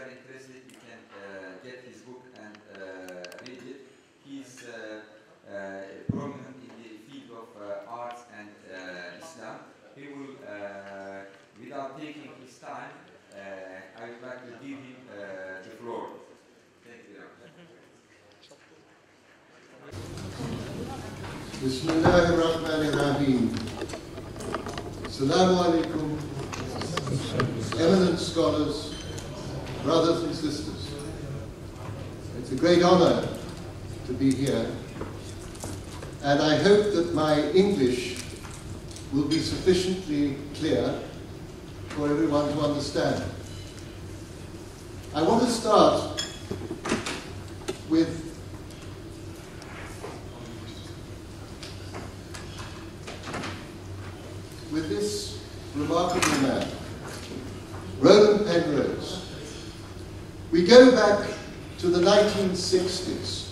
are interested, you can get his book and read it. He's prominent in the field of arts and Islam. He will, without taking his time, I would like to give him the floor. Thank you. Bismillahirrahmanirrahim. Assalamu alaikum, eminent scholars, brothers and sisters. It's a great honor to be here, and I hope that my English will be sufficiently clear for everyone to understand. I want to start with this remarkable man, Roland Penrose. We go back to the 1960s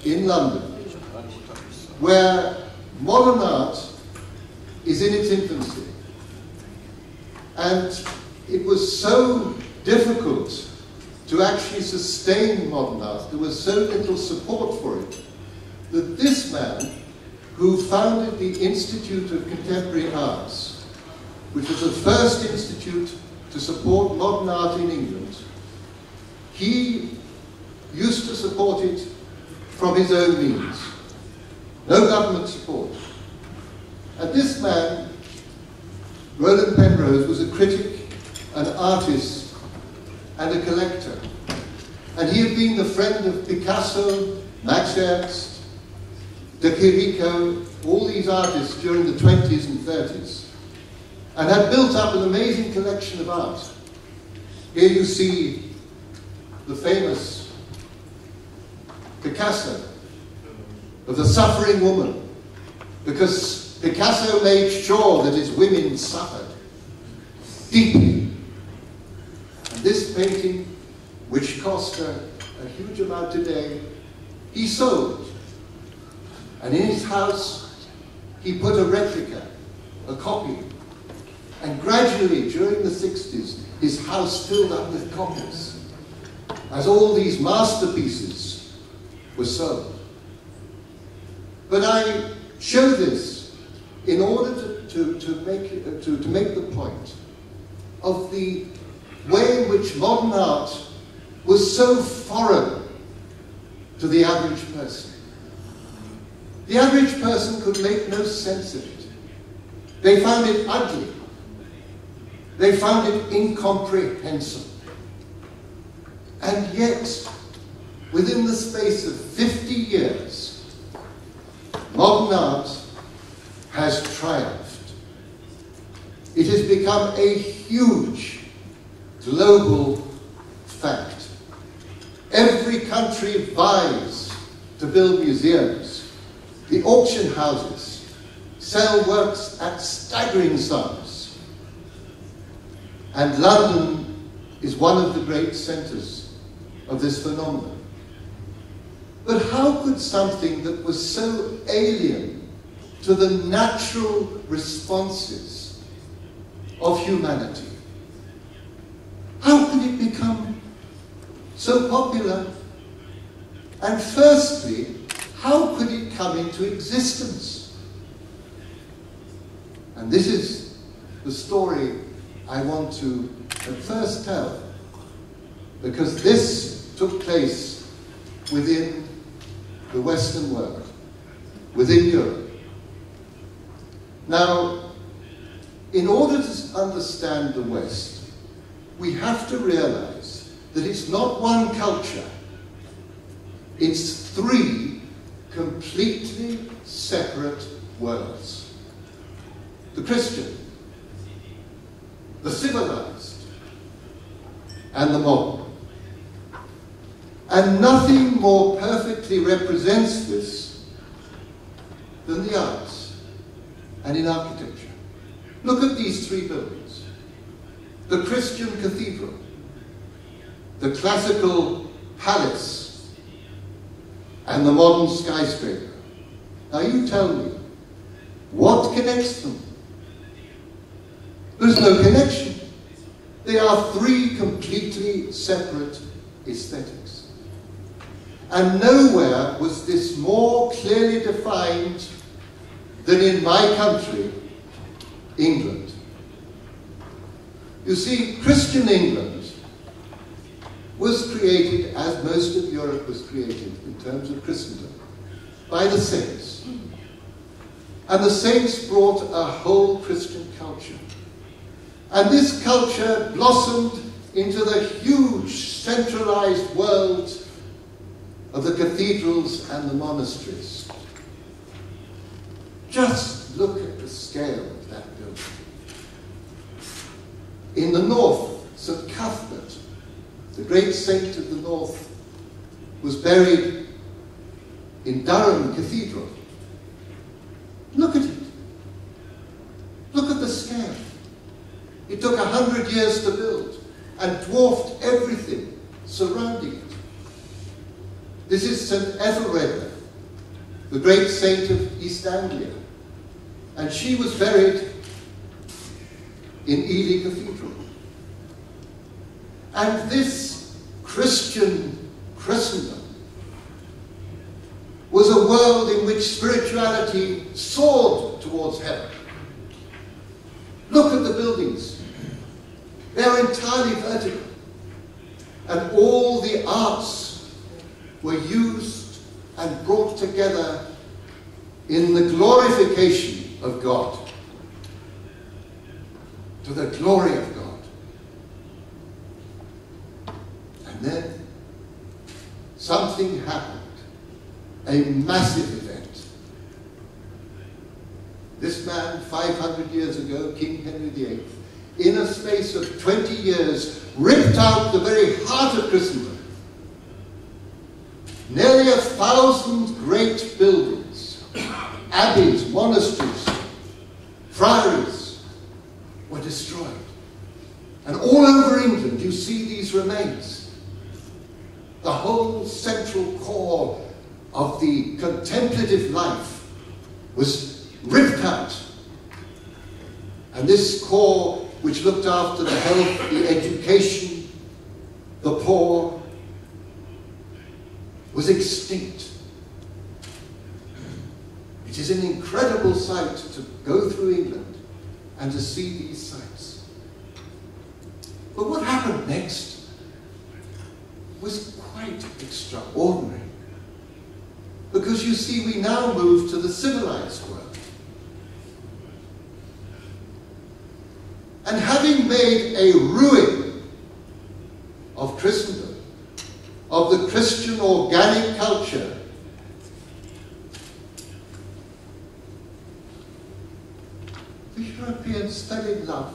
in London, where modern art is in its infancy. And it was so difficult to actually sustain modern art, there was so little support for it, that this man, who founded the Institute of Contemporary Arts, which was the first institute to support modern art in England, he used to support it from his own means. No government support. And this man, Roland Penrose, was a critic, an artist, and a collector. And he had been the friend of Picasso, Max Ernst, De Chirico, all these artists during the 20s and 30s, and had built up an amazing collection of art. Here you see the famous Picasso of the suffering woman, because Picasso made sure that his women suffered deeply. And this painting, which cost a huge amount today, he sold. And in his house, he put a replica, a copy. And gradually, during the 60s, his house filled up with copies, as all these masterpieces were sold. But I show this in order to make the point of the way in which modern art was so foreign to the average person. The average person could make no sense of it. They found it ugly. They found it incomprehensible. And yet, within the space of 50 years, modern art has triumphed. It has become a huge global fact. Every country vies to build museums. The auction houses sell works at staggering sums. And London is one of the great centres of this phenomenon. But how could something that was so alien to the natural responses of humanity, how could it become so popular? And firstly, how could it come into existence? And this is the story I want to at first tell, because this took place within the Western world, within Europe. Now, in order to understand the West, we have to realize that it's not one culture, it's three completely separate worlds. The Christian, the civilized, and the modern. And nothing more perfectly represents this than the arts and in architecture. Look at these three buildings. The Christian cathedral, the classical palace, and the modern skyscraper. Now you tell me, what connects them? There's no connection. They are three completely separate aesthetics. And nowhere was this more clearly defined than in my country, England. You see, Christian England was created, as most of Europe was created in terms of Christendom, by the saints. And the saints brought a whole Christian culture. And this culture blossomed into the huge centralized world of the cathedrals and the monasteries. Just look at the scale of that building. In the north, St. Cuthbert, the great saint of the north, was buried in Durham Cathedral. Look at it. Look at the scale. It took 100 years to build and dwarfed everything surrounding it. This is St. Ethelreda, the great saint of East Anglia, and she was buried in Ely Cathedral. And this Christian Christendom was a world in which spirituality soared towards heaven. Look at the buildings. They are entirely vertical. And all the arts were used and brought together in the glorification of God. To the glory of God. And then something happened. A massive event. This man, 500 years ago, King Henry VIII, in a space of 20 years, ripped out the very heart of Christendom. Nearly 1,000 great buildings, abbeys, monasteries, friaries were destroyed. And all over England you see these remains. The whole central core of the contemplative life was ripped out. And this core, which looked after the health, the education, the poor, was extinct. It is an incredible sight to go through England and to see these sights. But what happened next was quite extraordinary. Because you see, we now move to the civilized world. And having made a ruin of Christendom, of the Christian organic culture, the Europeans fell in love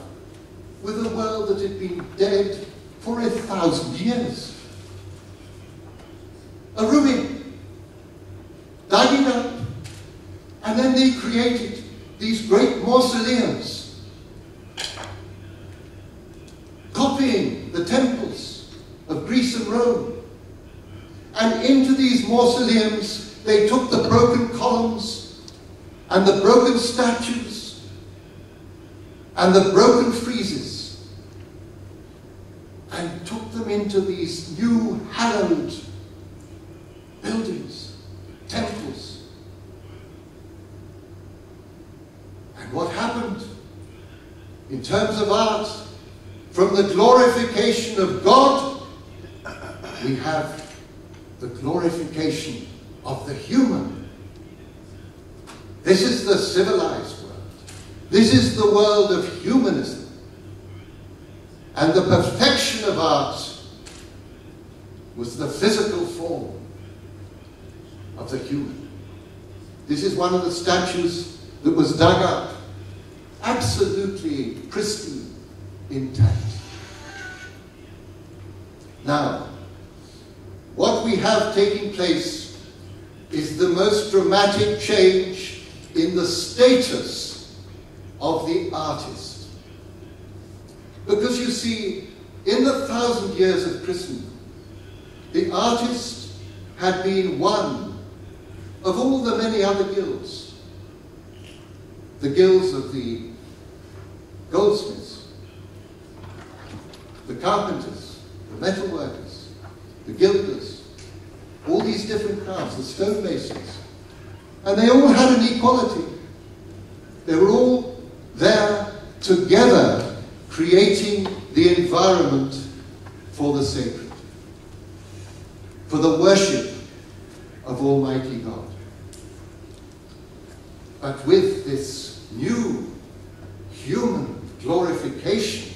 with a world that had been dead for 1,000 years. A ruin. Dug it up, and then they created these great mausoleums, copying the temples of Greece and Rome. And into these mausoleums they took the broken columns and the broken statues and the broken friezes and took them into these new hallowed buildings, temples. And what happened in terms of art, from the glorification of God, we have the glorification of the human. This is the civilized world. This is the world of humanism. And the perfection of art was the physical form of the human. This is one of the statues that was dug up, absolutely pristine, intact. Now, what we have taking place is the most dramatic change in the status of the artist. Because you see, in the 1,000 years of Christendom, the artist had been one of all the many other guilds. The guilds of the goldsmiths, carpenters, the metal workers, the gilders, all these different crafts, the stonemasons. And they all had an equality. They were all there together, creating the environment for the sacred, for the worship of Almighty God. But with this new human glorification,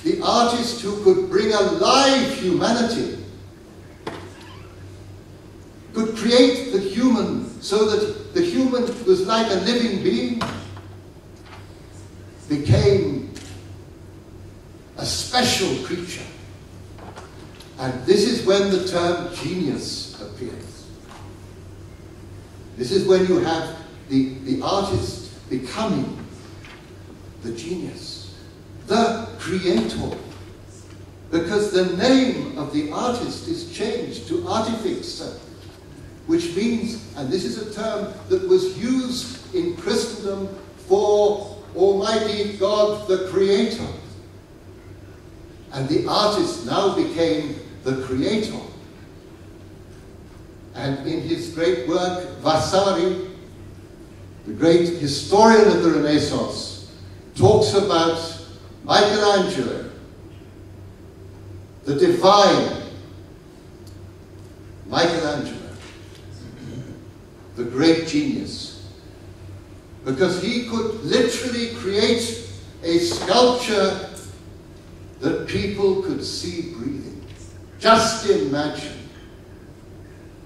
the artist who could bring alive humanity could create the human so that the human was like a living being, became a special creature. And this is when the term genius appears. This is when you have the artist becoming the genius, the creator. Because the name of the artist is changed to artifix, which means, and this is a term that was used in Christendom for Almighty God, the Creator. And the artist now became the creator. And in his great work, Vasari, the great historian of the Renaissance, talks about Michelangelo, the divine Michelangelo, the great genius, because he could literally create a sculpture that people could see breathing. Just imagine.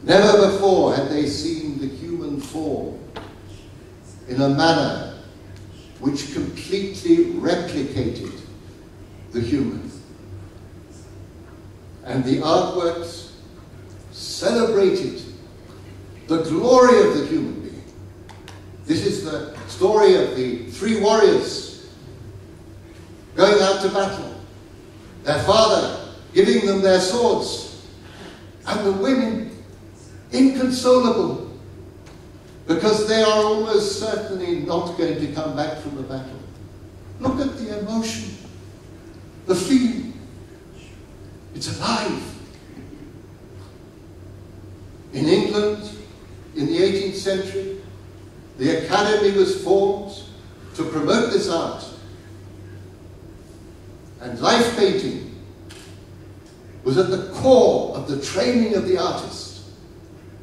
Never before had they seen the human form in a manner which completely replicated the human. And the artworks celebrated the glory of the human being. This is the story of the three warriors going out to battle. Their father giving them their swords, and the women inconsolable, because they are almost certainly not going to come back from the battle. Look at the emotion, the feeling. It's alive. In England, in the 18th century, the Academy was formed to promote this art. And life painting was at the core of the training of the artist.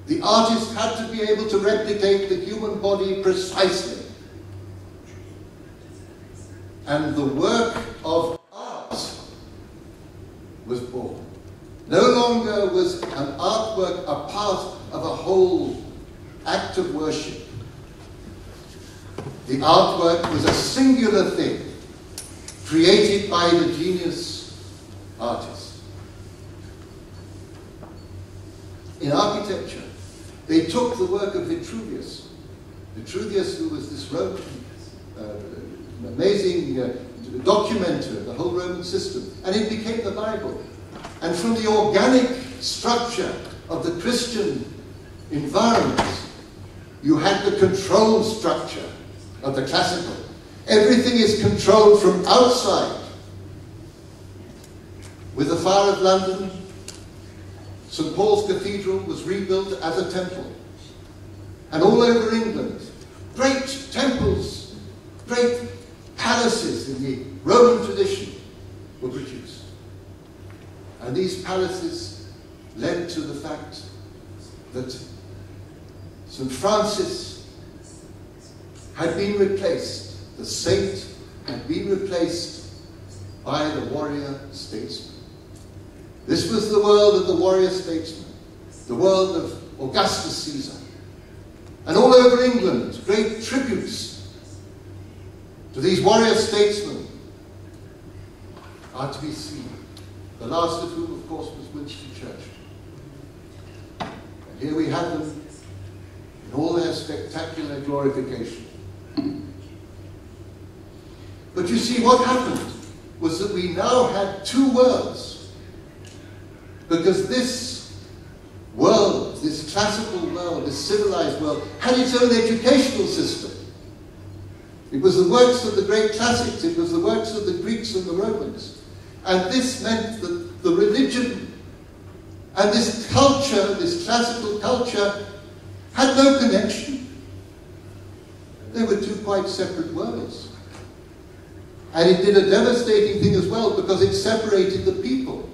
The artist had to be able to replicate the human body precisely. And the work of art was born. No longer was an artwork a part of a whole act of worship. The artwork was a singular thing, created by the genius artist. In architecture, they took the work of Vitruvius. Vitruvius, who was this Roman, amazing documenter of the whole Roman system, and it became the Bible. And from the organic structure of the Christian environment, you had the control structure of the classical. Everything is controlled from outside. With the fire of London, St. Paul's Cathedral was rebuilt as a temple. And all over England, great temples, great palaces in the Roman tradition were produced. And these palaces led to the fact that St. Francis had been replaced, the saint had been replaced by the warrior statesman. This was the world of the warrior statesman, the world of Augustus Caesar. And all over England, great tributes to these warrior statesmen are to be seen. The last of whom, of course, was Winston Churchill. And here we have them in all their spectacular glorification. But you see, what happened was that we now had two worlds. Because this world, this classical world, this civilized world, had its own educational system. It was the works of the great classics, it was the works of the Greeks and the Romans. And this meant that the religion and this culture, this classical culture, had no connection. They were two quite separate worlds. And it did a devastating thing as well, because it separated the people.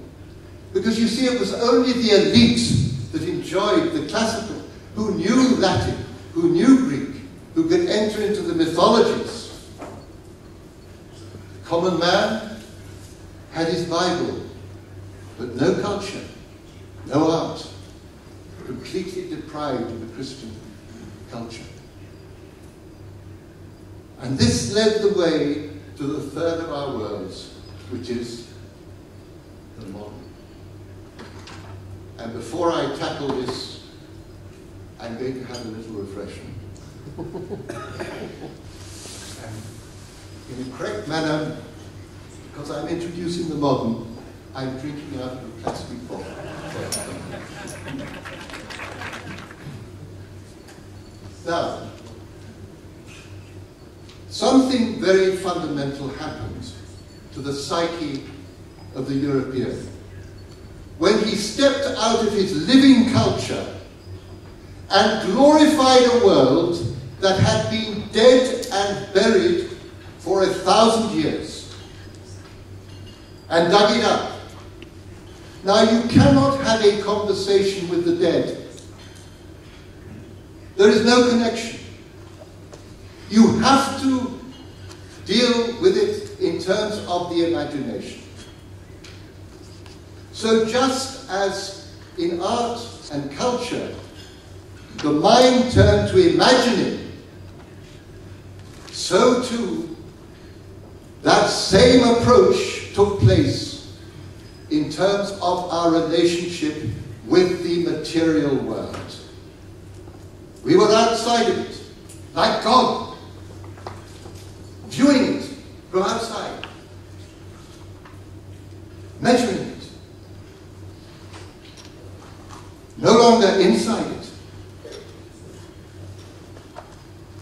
Because you see, it was only the elite that enjoyed the classical, who knew Latin, who knew Greek, who could enter into the mythologies. The common man had his Bible, but no culture, no art, completely deprived of the Christian culture. And this led the way to the third of our worlds, which is the modern. And before I tackle this, I'm going to have a little refreshment. In a correct manner, because I'm introducing the modern, I'm drinking out of a plastic bottle. Now, something very fundamental happened to the psyche of the European when he stepped out of his living culture and glorified a world that had been dead and buried for 1,000 years, and dug it up. Now, you cannot have a conversation with the dead. There is no connection. You have to deal with it in terms of the imagination. So just as in art and culture, the mind turned to imagining, so too that same approach took place in terms of our relationship with the material world. We were outside of it, like God, viewing it from outside, measuring it. No longer inside it.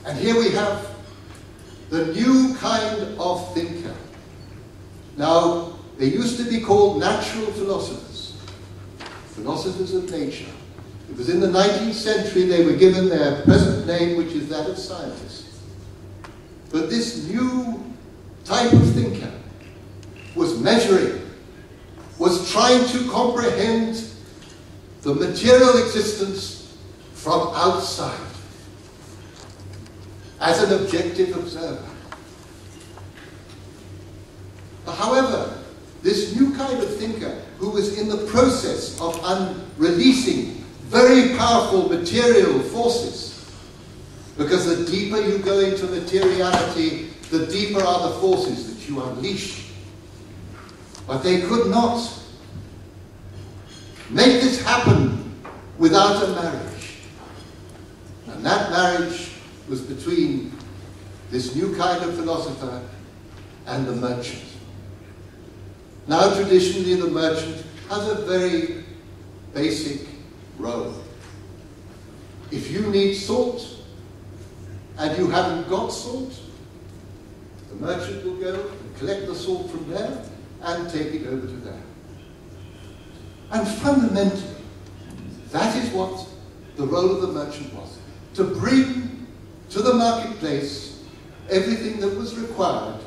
And here we have the new kind of thinker. Now, they used to be called natural philosophers, philosophers of nature. It was in the 19th century they were given their present name, which is that of scientists. But this new type of thinker was measuring, was trying to comprehend the material existence from outside as an objective observer. However, this new kind of thinker, who was in the process of releasing very powerful material forces, because the deeper you go into materiality, the deeper are the forces that you unleash. But they could not make this happen without a marriage. And that marriage was between this new kind of philosopher and the merchant. Now, traditionally, the merchant has a very basic role. If you need salt and you haven't got salt, the merchant will go and collect the salt from there and take it over to there. And fundamentally, that is what the role of the merchant was, to bring to the marketplace everything that was required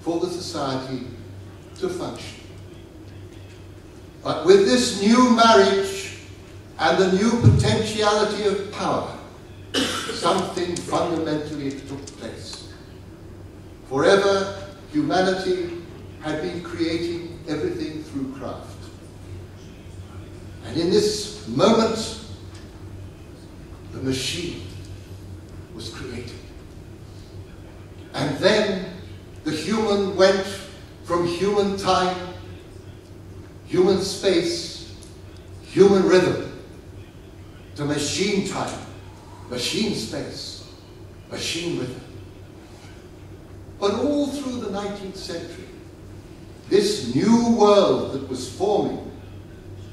for the society to function. But with this new marriage and the new potentiality of power, something fundamentally took place. Forever, humanity had been creating everything through craft. And in this moment, the machine was created. And then the human went from human time, human space, human rhythm, to machine time, machine space, machine rhythm. But all through the 19th century, this new world that was forming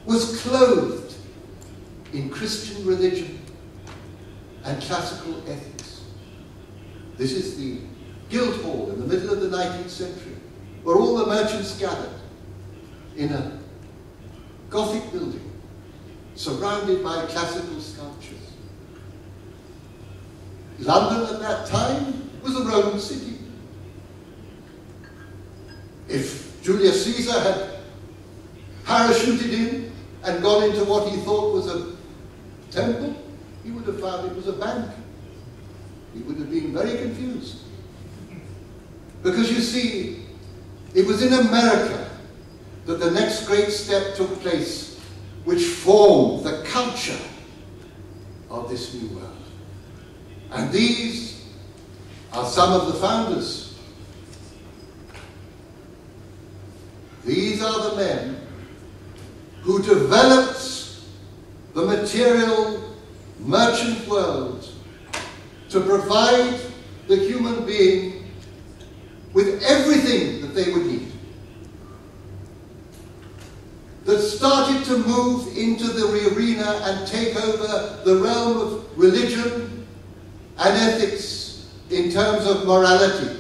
was clothed in Christian religion and classical ethics. This is the Guildhall in the middle of the 19th century, where all the merchants gathered. in a Gothic building surrounded by classical sculptures. London at that time was a Roman city. If Julius Caesar had parachuted in and gone into what he thought was a temple, he would have found it was a bank. He would have been very confused. Because you see, it was in America that the next great step took place, which formed the culture of this new world. And these are some of the founders. These are the men who developed the material merchant world to provide the human being with everything that they would need. That started to move into the arena and take over the realm of religion and ethics in terms of morality,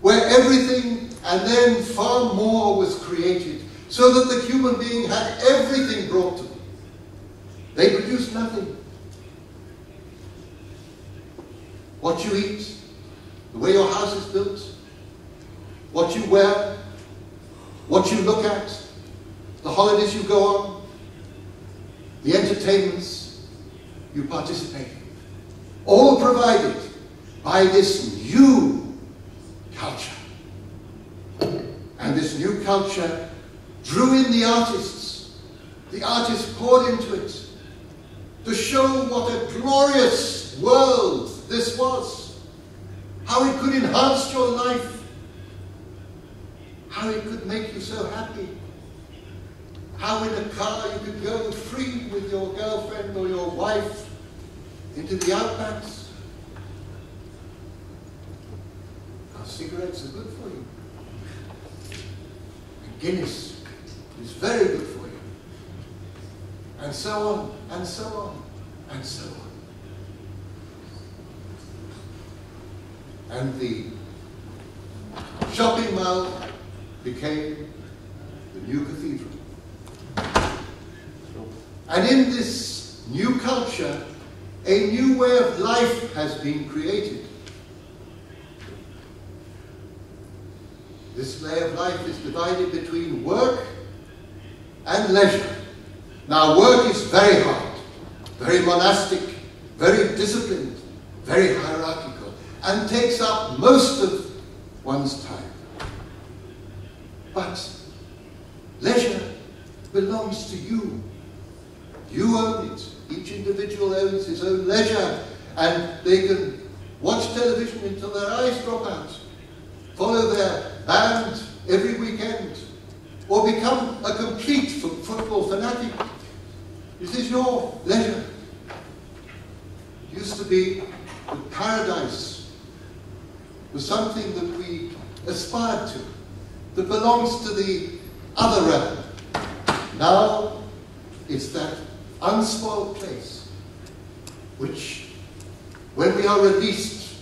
where everything and then far more was created, so that the human being had everything brought to them. They produced nothing. What you eat, the way your house is built, what you wear, what you look at, the holidays you go on, the entertainments you participate in, all provided by this new culture. And this new culture drew in the artists. The artists poured into it to show what a glorious world this was, how it could enhance your life, how it could make you so happy, how in a car you could go free with your girlfriend or your wife into the outbacks. How cigarettes are good for you. And Guinness is very good for you. And so on, and so on, and so on. And the shopping mall became the new cathedral. And in this new culture, a new way of life has been created. This way of life is divided between work and leisure. Now, work is very hard, very monastic, very disciplined, very hierarchical, and takes up most of one's time. But leisure belongs to you. You own it. Each individual owns his own leisure, and they can watch television until their eyes drop out, follow their band every weekend, or become a complete football fanatic. This is your leisure. It used to be that paradise was something that we aspired to, that belongs to the other realm. Now it's that unspoiled place which, when we are released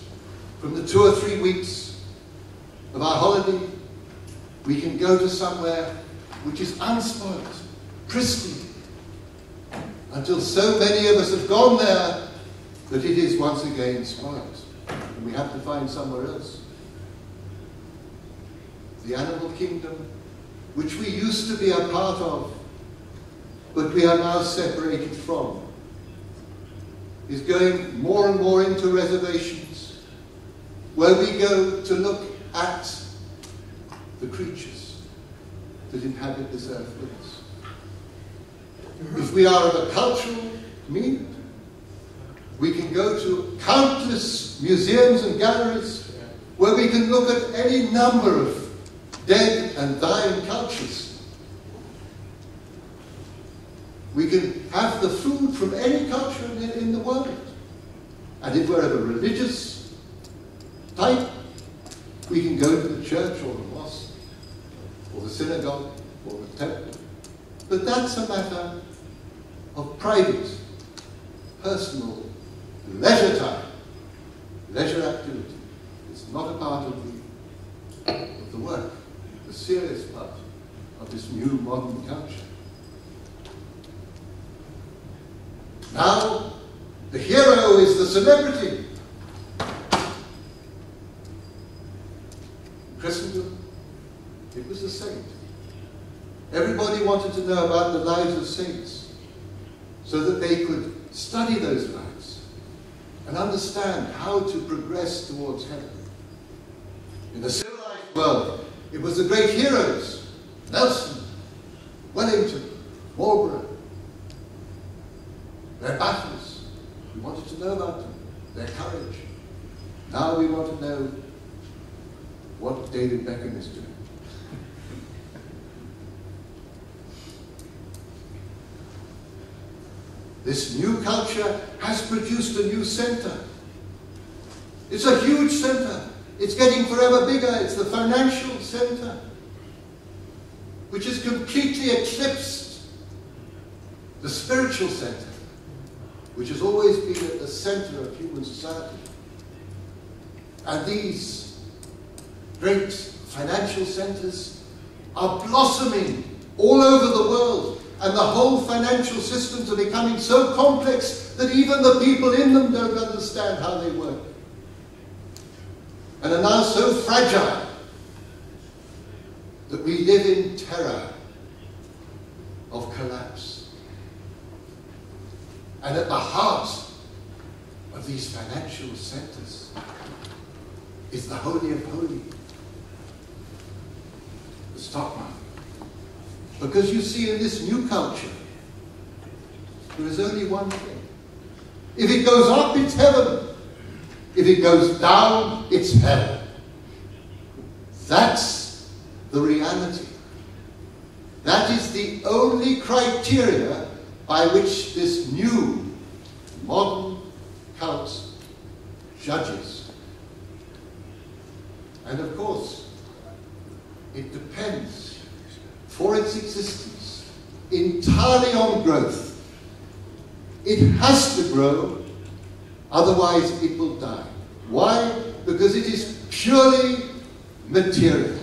from the 2 or 3 weeks of our holiday, we can go to somewhere which is unspoiled, pristine, until so many of us have gone there that it is once again spoiled, and we have to find somewhere else. The animal kingdom, which we used to be a part of, but we are now separated from, is going more and more into reservations, where we go to look at the creatures that inhabit this earth with us. If we are of a cultural need, we can go to countless museums and galleries where we can look at any number of dead and dying cultures. We can have the food from any culture in the world. And if we're of a religious type, we can go to the church or the mosque or the synagogue or the temple. But that's a matter of private, personal, leisure time, leisure activity. It's not a part of the work, the serious part of this new modern culture. Now, the hero is the celebrity. In Christendom, it was a saint. Everybody wanted to know about the lives of saints so that they could study those lives and understand how to progress towards heaven. In the civilized world, it was the great heroes, Nelson, Wellington, Marlborough, their battles. We wanted to know about them, their courage. Now we want to know what David Beckham is doing. This new culture has produced a new center. It's a huge center. It's getting forever bigger. It's the financial center, which has completely eclipsed the spiritual center, which has always been at the center of human society. And these great financial centers are blossoming all over the world. And the whole financial systems are becoming so complex that even the people in them don't understand how they work. And are now so fragile that we live in terror of collapse. And at the heart of these financial centers is the Holy of Holies, the stock market. Because you see, in this new culture, there is only one thing. If it goes up, it's heaven. If it goes down, it's hell. That's the reality. That is the only criteria by which this new, modern cult judges. And of course, it depends for its existence entirely on growth. It has to grow, otherwise it will die. Why? Because it is purely material.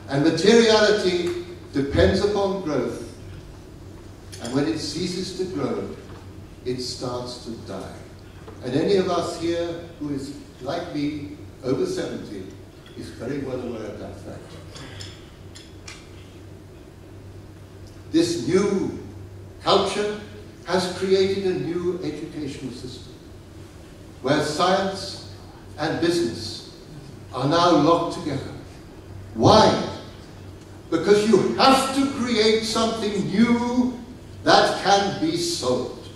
And materiality depends upon growth. And when it ceases to grow, it starts to die. And any of us here who is, like me, over 70, is very well aware of that fact. This new culture has created a new educational system where science and business are now locked together. Why? Because you have to create something new that can be sold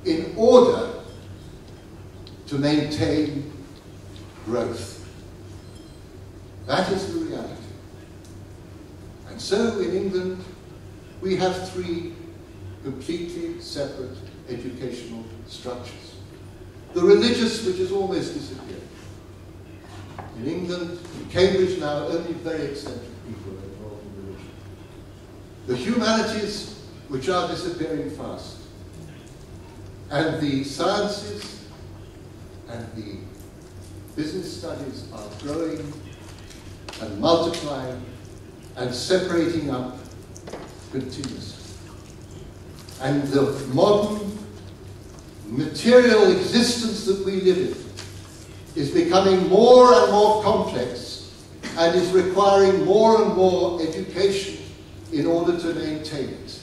in order to maintain growth. That is the reality. And so in England, we have three completely separate educational structures. The religious, which has almost disappeared. In England, in Cambridge now, only very eccentric people are involved in religion. The humanities, which are disappearing fast. And the sciences and the business studies are growing and multiplying and separating up continuously. And the modern material existence that we live in is becoming more and more complex and is requiring more and more education in order to maintain it.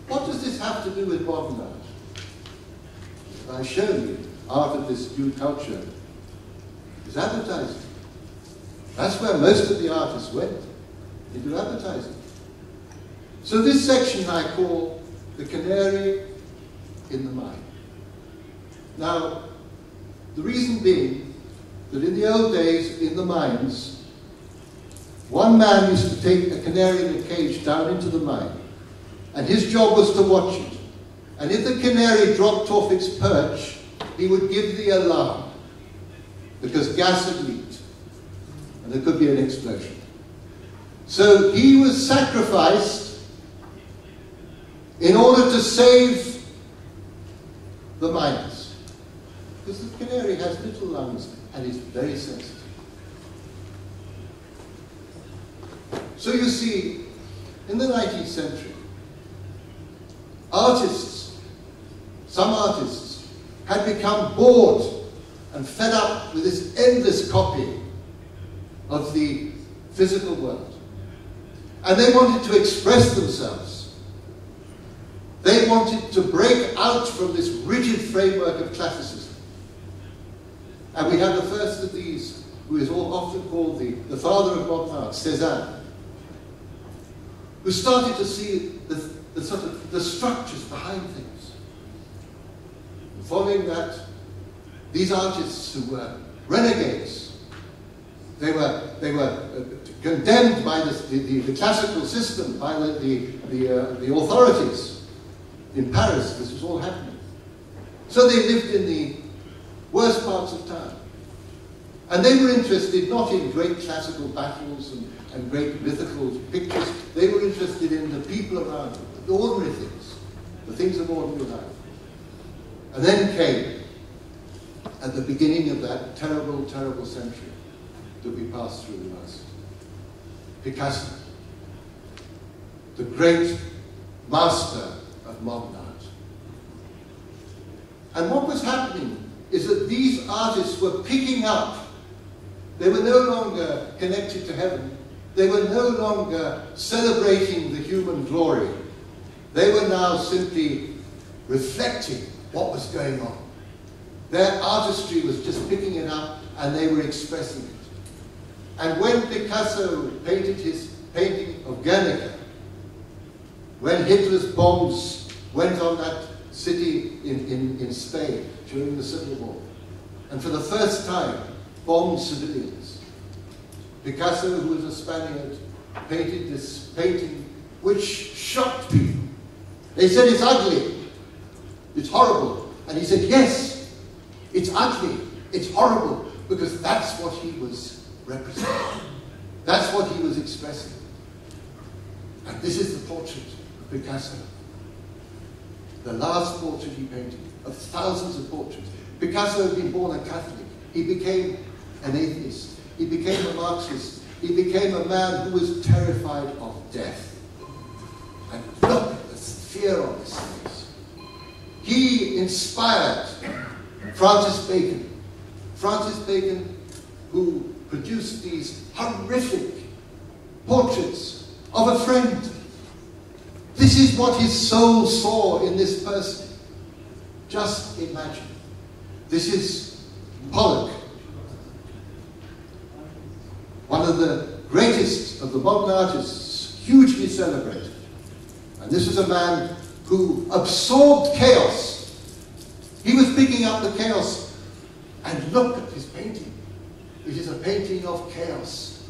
What does this have to do with modern art? I show you art of this new culture is advertising. That's where most of the artists went, into advertising. So this section I call the canary in the mine. Now, the reason being that in the old days, in the mines, one man used to take a canary in a cage down into the mine, and his job was to watch it. And if the canary dropped off its perch, he would give the alarm, because gas had leaked, and there could be an explosion. So he was sacrificed in order to save the miners. because the canary has little lungs and is very sensitive. So you see, in the 19th century, artists, some artists, had become bored and fed up with this endless copy of the physical world. And they wanted to express themselves. They wanted to break out from this rigid framework of classicism. And we have the first of these, who is often called the father of modern art, Cézanne, who started to see the sort of the structures behind things. And following that, these artists who were renegades, they were condemned by the classical system, by the authorities in Paris. This was all happening. So they lived in the worst parts of town. And they were interested not in great classical battles and great mythical pictures. They were interested in the people around them, the ordinary things, the things of ordinary life. And then came, at the beginning of that terrible, terrible century that we passed through last, Picasso, the great master of modern art. And what was happening is that these artists were picking up. They were no longer connected to heaven. They were no longer celebrating the human glory. They were now simply reflecting what was going on. Their artistry was just picking it up and they were expressing it. And when Picasso painted his painting of Guernica, when Hitler's bombs went on that city in Spain during the Civil War, and for the first time bombed civilians, Picasso, who was a Spaniard, painted this painting which shocked people. They said, it's ugly, it's horrible. And he said, yes, it's ugly, it's horrible, because that's what he was representing. That's what he was expressing. And this is the portrait of Picasso. The last portrait he painted, of thousands of portraits. Picasso had been born a Catholic. He became an atheist. He became a Marxist. He became a man who was terrified of death. And look at the fear on his face. He inspired Francis Bacon. Francis Bacon, who produced these horrific portraits of a friend. This is what his soul saw in this person. Just imagine. This is Pollock, one of the greatest of the modern artists, hugely celebrated. And this is a man who absorbed chaos. He was picking up the chaos. And look at his painting. It is a painting of chaos.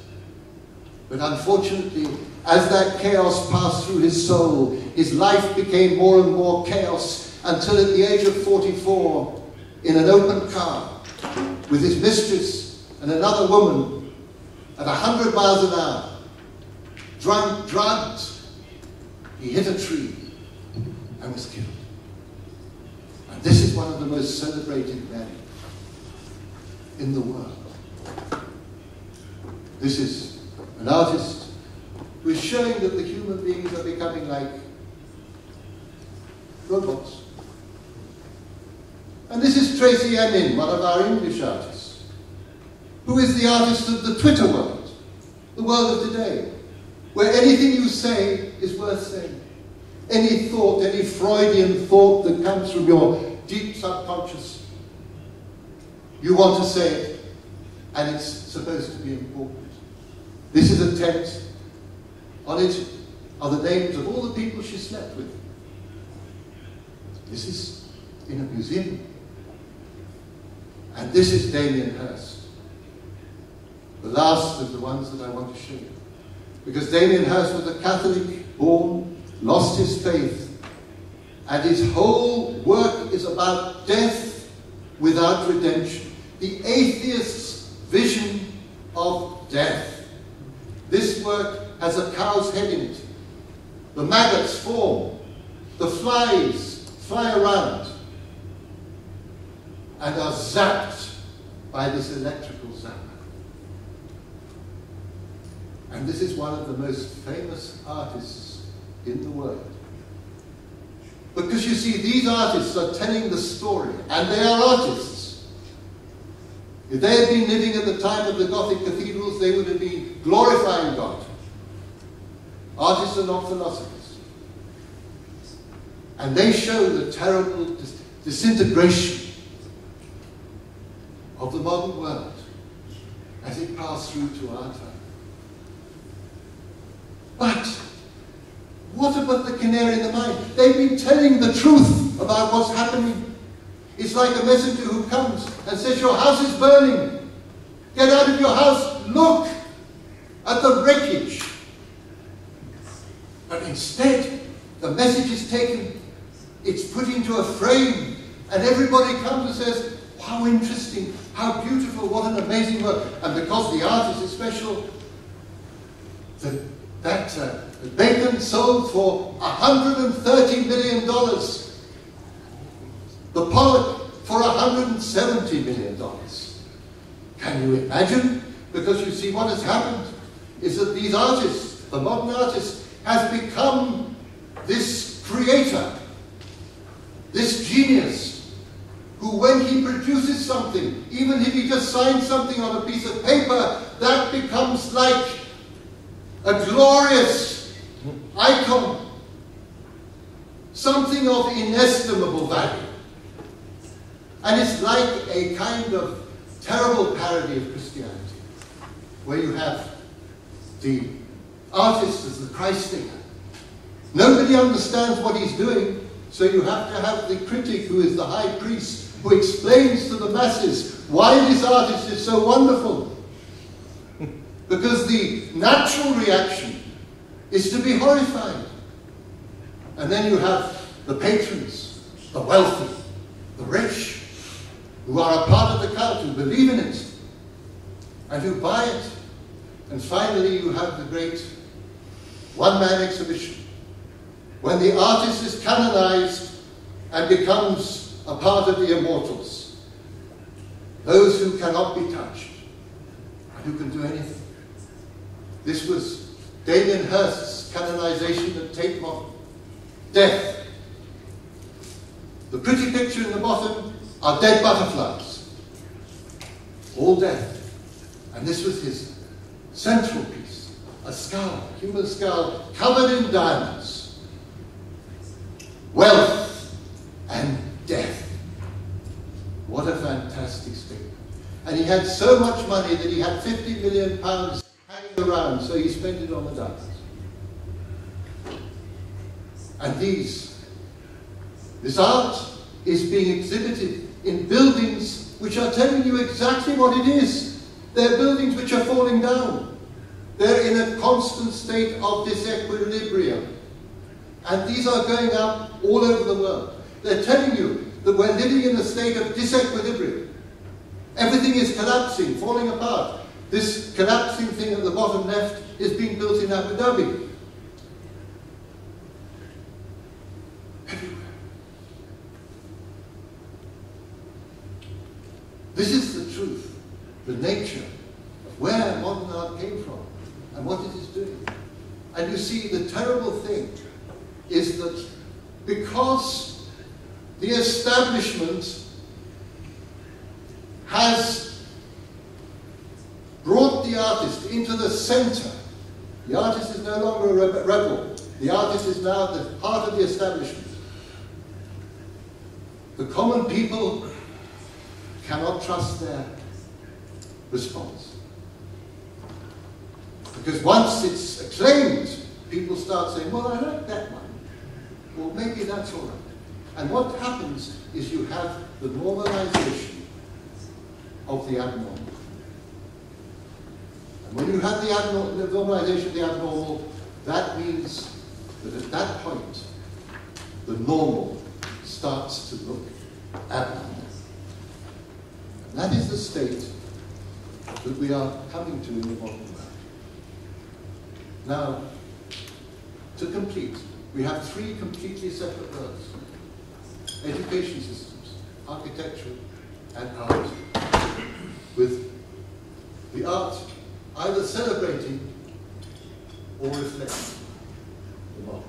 But unfortunately, as that chaos passed through his soul, his life became more and more chaos, until at the age of 44, in an open car, with his mistress and another woman, at 100 miles an hour, drunk, drugged, he hit a tree and was killed. And this is one of the most celebrated men in the world. This is an artist who is showing that the human beings are becoming like robots. And this is Tracy Emin, one of our English artists, who is the artist of the Twitter world, the world of today, where anything you say is worth saying. Any thought, any Freudian thought that comes from your deep subconscious, you want to say it, and it's supposed to be important. This is a tent. On it are the names of all the people she slept with. This is in a museum. And this is Damien Hirst, the last of the ones that I want to show you. Because Damien Hirst was a Catholic, born, lost his faith, and his whole work is about death without redemption. The atheist's vision of death. This work has a cow's head in it. The maggots form. The flies fly around. and are zapped by this electrical zapper. And this is one of the most famous artists in the world. Because you see, these artists are telling the story, and they are artists. If they had been living at the time of the Gothic cathedrals, they would have been glorifying God. Artists are not philosophers. And they show the terrible disintegration of the modern world as it passed through to our time. But what about the canary in the mine? They've been telling the truth about what's happening. It's like a messenger who comes and says, your house is burning. Get out of your house. Look at the wreckage. But instead, the message is taken, it's put into a frame, and everybody comes and says, how interesting, how beautiful, what an amazing work. And because the artist is special, that Bacon sold for $130 million. The Pollock for $170 million. Can you imagine? Because you see, what has happened is that these artists, the modern artist, has become this creator, this genius, who when he produces something, even if he just signs something on a piece of paper, that becomes like a glorious icon, something of inestimable value. And it's like a kind of terrible parody of Christianity, where you have the artist as the Christ figure. Nobody understands what he's doing, so you have to have the critic, who is the high priest, who explains to the masses why this artist is so wonderful. Because the natural reaction is to be horrified. And then you have the patrons, the wealthy, the rich, who are a part of the cult, who believe in it, and who buy it. And finally you have the great one-man exhibition, when the artist is canonized and becomes a part of the immortals, those who cannot be touched, and who can do anything. This was Damien Hirst's canonization at Tate Modern. Death. The pretty picture in the bottom are dead butterflies. All death. And this was his central piece. A skull, a human skull, covered in diamonds. Wealth and death. What a fantastic statement. And he had so much money that he had £50 million hanging around, so he spent it on the diamonds. And this art is being exhibited in buildings which are telling you exactly what it is. They're buildings which are falling down. They're in a constant state of disequilibrium. And these are going up all over the world. They're telling you that we're living in a state of disequilibrium. Everything is collapsing, falling apart. This collapsing thing at the bottom left is being built in Abu Dhabi. Everywhere. This is the truth, the nature of where modern art came from and what it is doing. And you see, the terrible thing is that because the establishment has brought the artist into the center, the artist is no longer a rebel. The artist is now the heart of the establishment. The common people cannot trust their response. Because once it's acclaimed, people start saying, well, I like that one. Well, maybe that's all right. And what happens is you have the normalization of the abnormal. And when you have the normalization of the abnormal, that means that at that point, the normal starts to look abnormal. And that is the state that we are coming to in the modern world. Now, to complete, we have three completely separate worlds. Education systems, architecture, and art, with the art either celebrating or reflecting the model.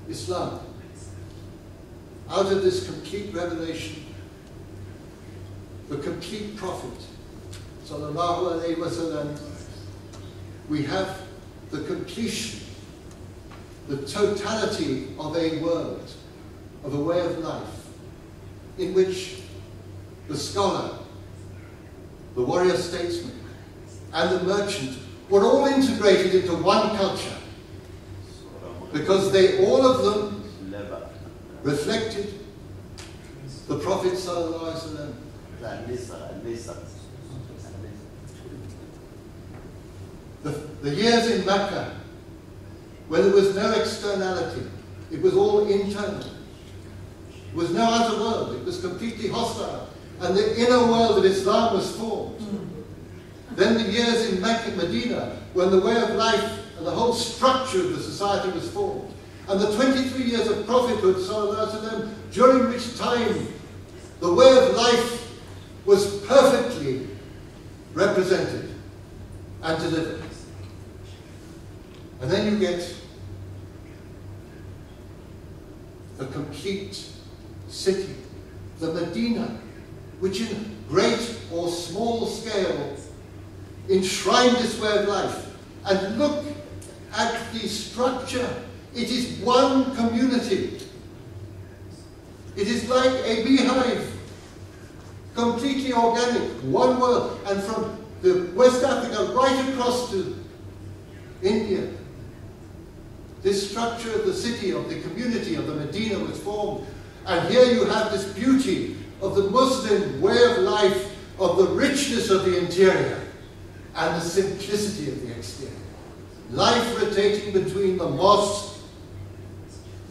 Islam, out of this complete revelation, the complete prophet, sallallahu alaihi wasallam, we have the completion, the totality of a world, of a way of life, in which the scholar, the warrior statesman, and the merchant were all integrated into one culture, because they, all of them, reflected the Prophet sallallahu alaihi wasallam. The years in Mecca, where there was no externality, it was all internal. There was no outer world, it was completely hostile. And the inner world of Islam was formed. Then the years in Mecca and Medina, when the way of life and the whole structure of the society was formed. And the 23 years of prophethood, sallallahu alaihi wasallam, during which time the way of life was perfectly represented and delivered. And then you get the complete city, the Medina, which in great or small scale enshrined this way of life. And look at the structure. It is one community. It is like a beehive, completely organic, one world. And from the West Africa right across to India, this structure of the city, of the community, of the Medina was formed. And here you have this beauty of the Muslim way of life, of the richness of the interior, and the simplicity of the exterior. Life rotating between the mosque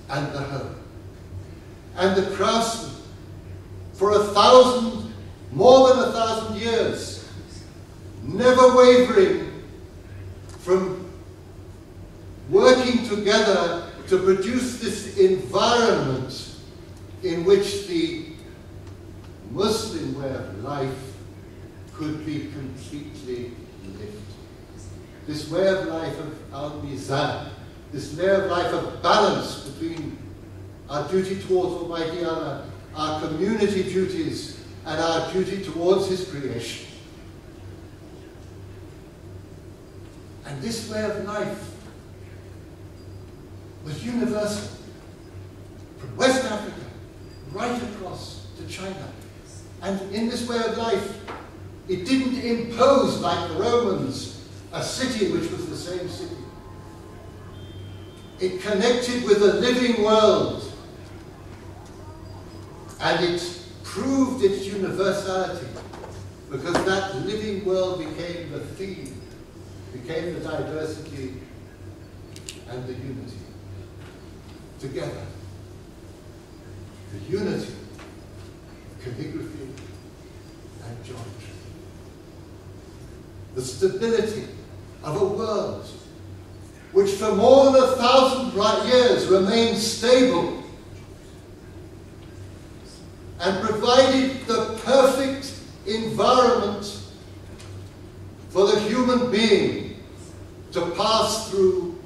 and the home. And the craftsmen, for more than 1,000 years, never wavering from working together to produce this environment in which the Muslim way of life could be completely lived. This way of life of al-mizan, this way of life of balance between our duty towards Almighty Allah, our community duties, and our duty towards His creation. And this way of life was universal, from West Africa right across to China. And in this way of life, it didn't impose, like the Romans, a city which was the same city. It connected with a living world, and it proved its universality, because that living world became the theme, became the diversity and the unity. Together, the unity of calligraphy and geometry. The stability of a world which for more than 1,000 years remained stable and provided the perfect environment for the human being to pass through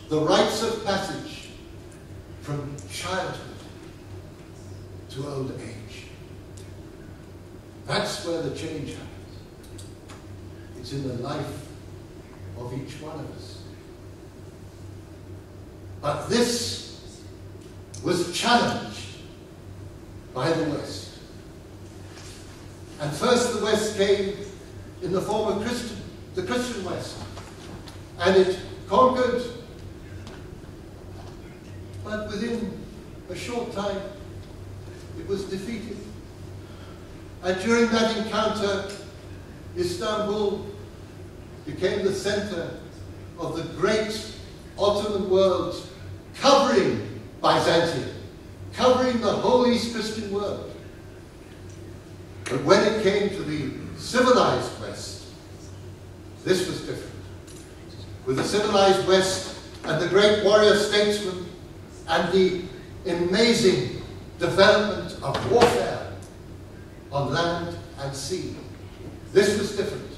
the rites of passage from childhood to old age. That's where the change happens. It's in the life of each one of us. But this was challenged by the West. And first the West came in the form of the Christian West. And it conquered, but within a short time it was defeated. And during that encounter, Istanbul became the center of the great Ottoman world, covering Byzantium, covering the whole East Christian world. But when it came to the civilized West, this was different. With the civilized West and the great warrior statesmen and the amazing development of warfare on land and sea. This was different.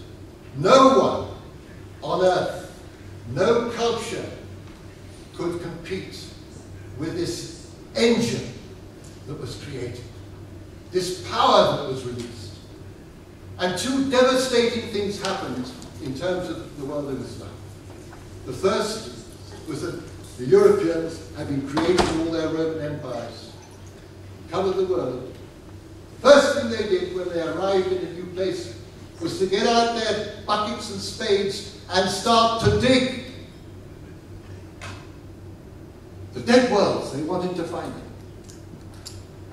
No one on earth, no culture could compete with this engine that was created, this power that was released. And two devastating things happened in terms of the world of Islam. The first was that the Europeans, having created all their Roman empires, covered the world. The first thing they did when they arrived in a new place was to get out their buckets and spades and start to dig. The dead worlds, they wanted to find them.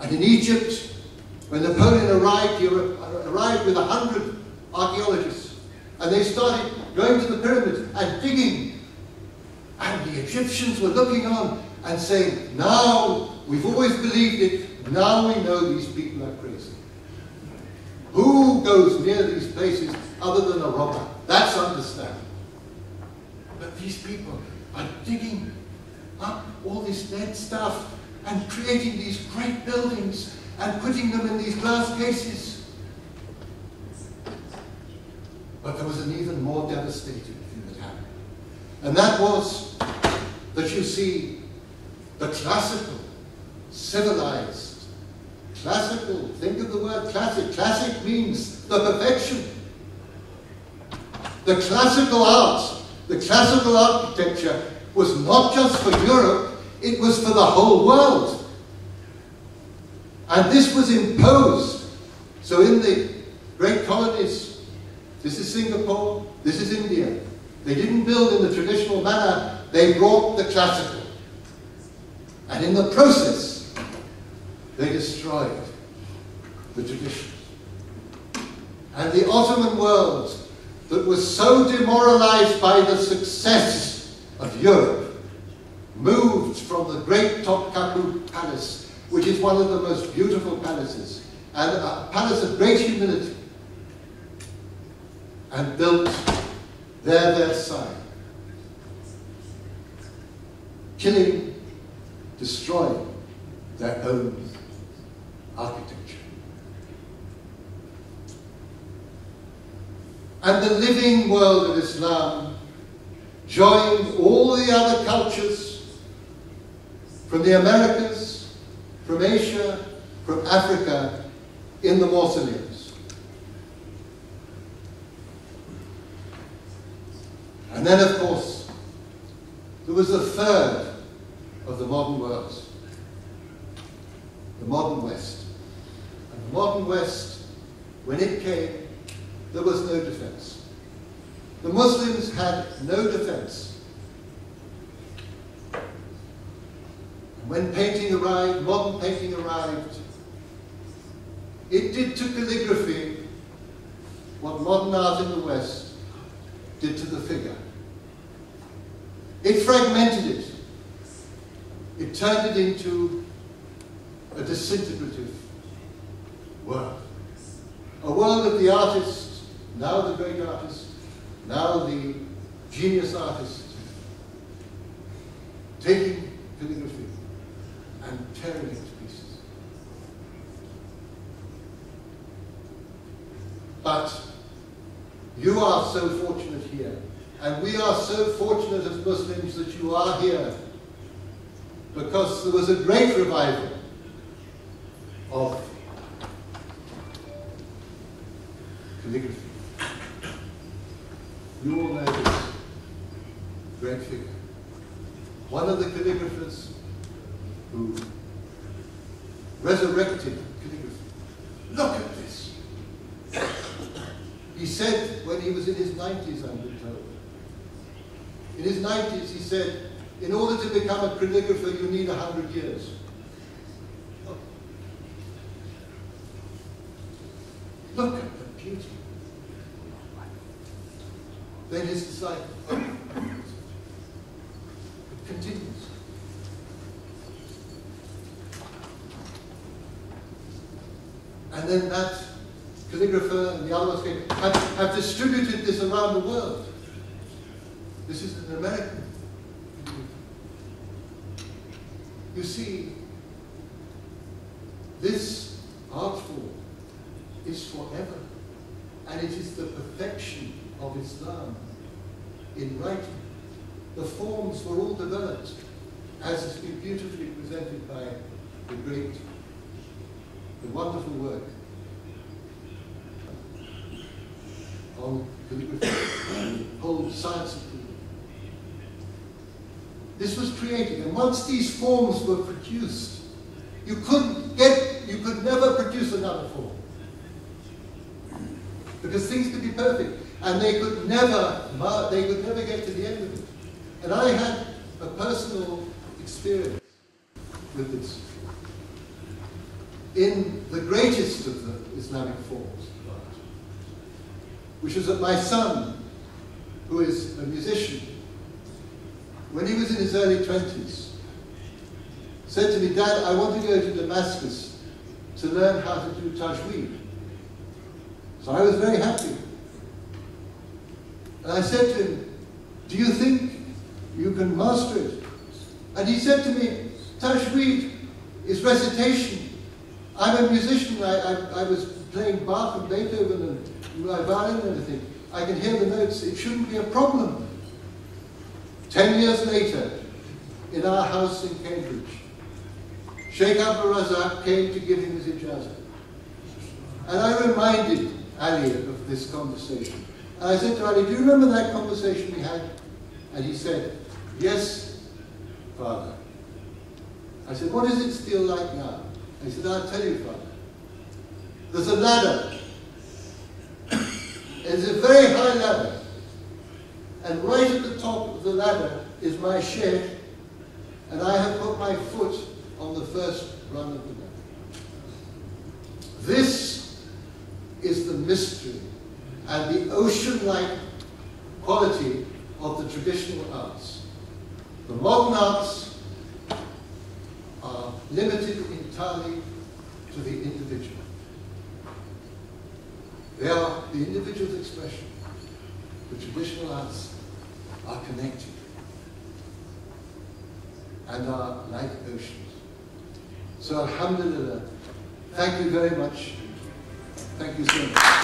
And in Egypt, when Napoleon arrived, he arrived with 100 archaeologists. And they started going to the pyramids and digging. And the Egyptians were looking on and saying, now, we've always believed it, now we know these people are crazy. Who goes near these places other than a robber? That's understandable. But these people are digging up all this dead stuff and creating these great buildings and putting them in these glass cases. But there was an even more devastating thing that happened. And that was that you see the classical, civilized, classical, think of the word classic. Classic means the perfection. The classical art, the classical architecture was not just for Europe, it was for the whole world. And this was imposed. So in the great colonies, this is Singapore, this is India. They didn't build in the traditional manner, they brought the classical. And in the process, they destroyed the tradition. And the Ottoman world, that was so demoralized by the success of Europe, moved from the great Topkapi Palace, which is one of the most beautiful palaces, and a palace of great humility, and built their Versailles, killing, destroying their own architecture. And the living world of Islam joined all the other cultures from the Americas, from Asia, from Africa in the mausoleums. And then, of course, there was a third of the modern world, the modern West. And the modern West, when it came, there was no defense. The Muslims had no defense. And when painting arrived, modern painting arrived, it did to calligraphy what modern art in the West did to the figure. It fragmented it. It turned it into a disintegrative world. A world of the artist, now the great artist, now the genius artist, taking calligraphy and tearing it to pieces. But you are so fortunate here, and we are so fortunate as Muslims that you are here, because there was a great revival of calligraphy. You all know this great figure. One of the calligraphers who resurrected calligraphy. Look at this. He said when he was in his 90s, I'm told. In his 90s, he said, in order to become a calligrapher, you need 100 years. Look at the beauty. Then his disciple. It continues. And then that calligrapher and the other ones have distributed this around the world. This is an American. You see, this art form is forever. And it is the perfection of Islam in writing. The forms were all developed, as has been beautifully presented by the great, the wonderful work on calligraphy and whole science of calligraphy. This was created, and once these forms were produced, you could never produce another form. Because things could be perfect, and they could never get to the end of it. And I had a personal experience with this. In the greatest of the Islamic forms of art, which was that my son, who is a musician, when he was in his early 20s, said to me, "Dad, I want to go to Damascus to learn how to do tajweed." So I was very happy. And I said to him, "Do you think you can master it?" And he said to me, "Tajweed is recitation. I'm a musician. I was playing Bach and Beethoven and my violin and everything. I can hear the notes. It shouldn't be a problem." 10 years later, in our house in Cambridge, Sheikh Abdul Razak came to give him his ijazah. And I reminded Ali of this conversation. And I said to Ali, "Do you remember that conversation we had?" And he said, "Yes, Father." I said, "What is it still like now?" He said, "I'll tell you, Father. There's a ladder. It's a very high ladder. And right at the top of the ladder is my sheikh, and I have put my foot on the first rung of the ladder. This is the mystery and the ocean-like quality of the traditional arts. The modern arts are limited entirely to the individual. They are the individual's expression. The traditional arts are connected and are like oceans. So alhamdulillah, thank you very much. Thank you so much.